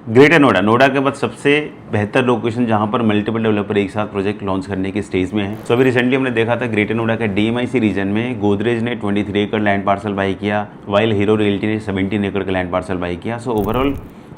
Greater Noida, Noida के बाद सबसे बेहतर लोकेशन जहां पर मल्टीपल डेवलपर एक साथ प्रोजेक्ट लॉन्च करने की स्टेज में है। तो अभी रिसेंटली हमने देखा था ग्रेटर नोएडा के डीएमआईसी रीजन में गोदरेज ने 23 एकड़ लैंड पार्सल बाई किया, वाइल हीरो रियल्टी ने 17 एकड़ का लैंड पार्सल बाई किया। सो ओवरऑल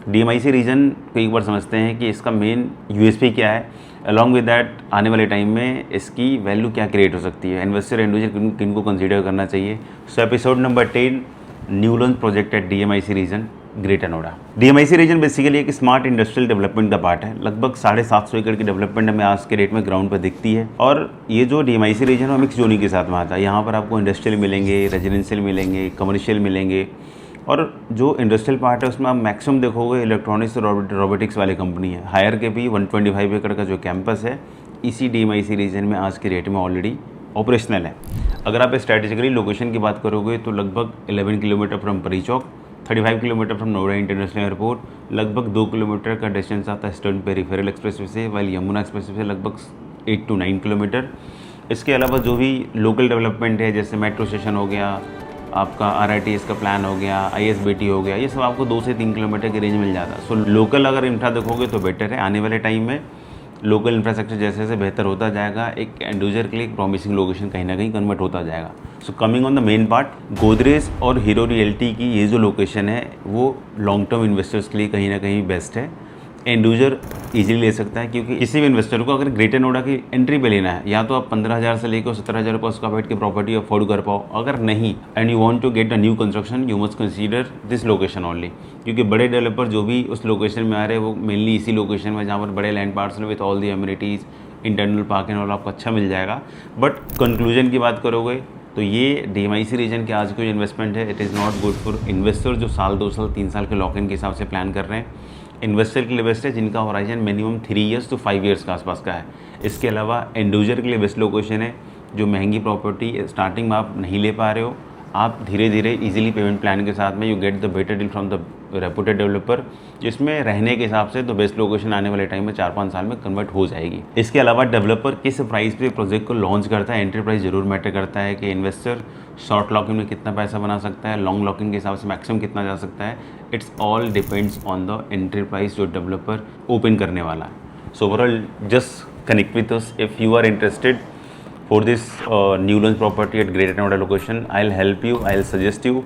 डीएमआईसी रीजन को एक बार समझते हैं कि इसका मेन यूएसपी क्या है, अलॉन्ग विद दैट आने वाले टाइम में इसकी वैल्यू क्या क्रिएट हो सकती है, इन्वेस्टर इंडिविजुअल किन को कंसीडर करना चाहिए। So episode number 10, new launch project at DMIC region greater Noida. DMIC region basically एक स्मार्ट इंडस्ट्रियल डेवलपमेंट का पार्ट है। लगभग 750 एकड़ की डेवलपमेंट हमें आज के डेट में ग्राउंड पर दिखती है। और ये जो डीएमआईसी रीजन है मिक्स जोनिंग के साथ में आता है। यहाँ पर आपको इंडस्ट्रियल मिलेंगे, रेजिडेंशियल मिलेंगे, कमर्शियल मिलेंगे। और जो इंडस्ट्रियल पार्ट है उसमें आप मैक्सिमम देखोगे इलेक्ट्रॉनिक्स और रोबोटिक्स वाली कंपनी है। हायर के भी 125 एकड़ का जो कैंपस है इसी डीएमआईसी रीजन में आज के डेट में ऑलरेडी ऑपरेशनल है। अगर आप स्ट्रैटेजिकली लोकेशन की बात करोगे तो लगभग 11 किलोमीटर फ्रॉम परी चौक, 35 kilometre from Noida international airport, लगभग 2 किलोमीटर का डिस्टेंस आता है ईस्टर्न पेरिफेरल एक्सप्रेसवे से, वाइल यमुना एक्सप्रेसवे से लगभग 8 to 9 किलोमीटर। इसके अलावा जो भी लोकल डेवलपमेंट है जैसे मेट्रो स्टेशन हो गया, आपका आरआईटीएस का प्लान हो गया, आईएसबीटी हो गया, ये सब आपको 2 से 3 किलोमीटर की रेंज मिल जाता है। सो लोकल अगर इंफ्रा देखोगे तो बेटर है। आने वाले टाइम में लोकल इंफ्रास्ट्रक्चर जैसे जैसे बेहतर होता जाएगा, एक एंड यूजर के लिए एक प्रॉमिसिंग लोकेशन कहीं ना कहीं कन्वर्ट होता जाएगा। So coming on the main part, Godrej और हीरो रियल्टी की ये जो लोकेशन है वो लॉन्ग टर्म इन्वेस्टर्स के लिए कहीं ना कहीं बेस्ट है। एंड यूजर ईजिली ले सकता है क्योंकि किसी भी इन्वेस्टर को अगर ग्रेटर नोएडा की एंट्री पे लेना है, या तो आप 15,000 से लेकर 17,000 रुपये स्क्वायर फीट की प्रॉपर्टी अफोर्ड कर पाओ। अगर नहीं and you want to get a new construction, you must consider this location only. क्योंकि बड़े डेवलपर जो भी उस लोकेशन में आ रहे हैं वो मेनली इसी लोकेशन में जहाँ पर बड़े land parcel with all the amenities, internal parking और आपको अच्छा मिल जाएगा। बट कंक्लूजन की बात करोगे तो ये डीएमआईसी रीजन के आज की जो इन्वेस्टमेंट है it is not good for investor जो साल 2 साल 3 साल के लॉक इन के हिसाब से प्लान कर रहे हैं। इन्वेस्टर के लिए बेस्ट है जिनका horizon minimum 3 years to 5 years के आसपास का है। इसके अलावा एंड यूजर के लिए बेस्ट लोकेशन है जो महंगी प्रॉपर्टी स्टार्टिंग में आप नहीं ले पा रहे हो, आप धीरे धीरे इजीली पेमेंट प्लान के साथ में you get the better deal from the reputed developer, जिसमें रहने के हिसाब से तो बेस्ट लोकेशन आने वाले टाइम में 4-5 साल में कन्वर्ट हो जाएगी। इसके अलावा डेवलपर किस प्राइस पे प्रोजेक्ट को लॉन्च करता है, एंट्री प्राइस जरूर मैटर करता है कि इन्वेस्टर शॉर्ट लॉकिंग में कितना पैसा बना सकता है, लॉन्ग लॉकिंग के हिसाब से मैक्सिमम कितना जा सकता है। It's all depends on the entry price जो डेवलपर ओपन करने वाला है। So overall just connect with us if you are interested for this new launch property at Greater Noida location. I'll help you, I'll suggest you,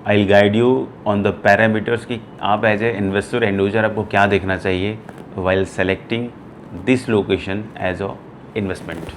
I'll guide you on the parameters कि आप as a investor and user आपको क्या देखना चाहिए while selecting this location as a investment.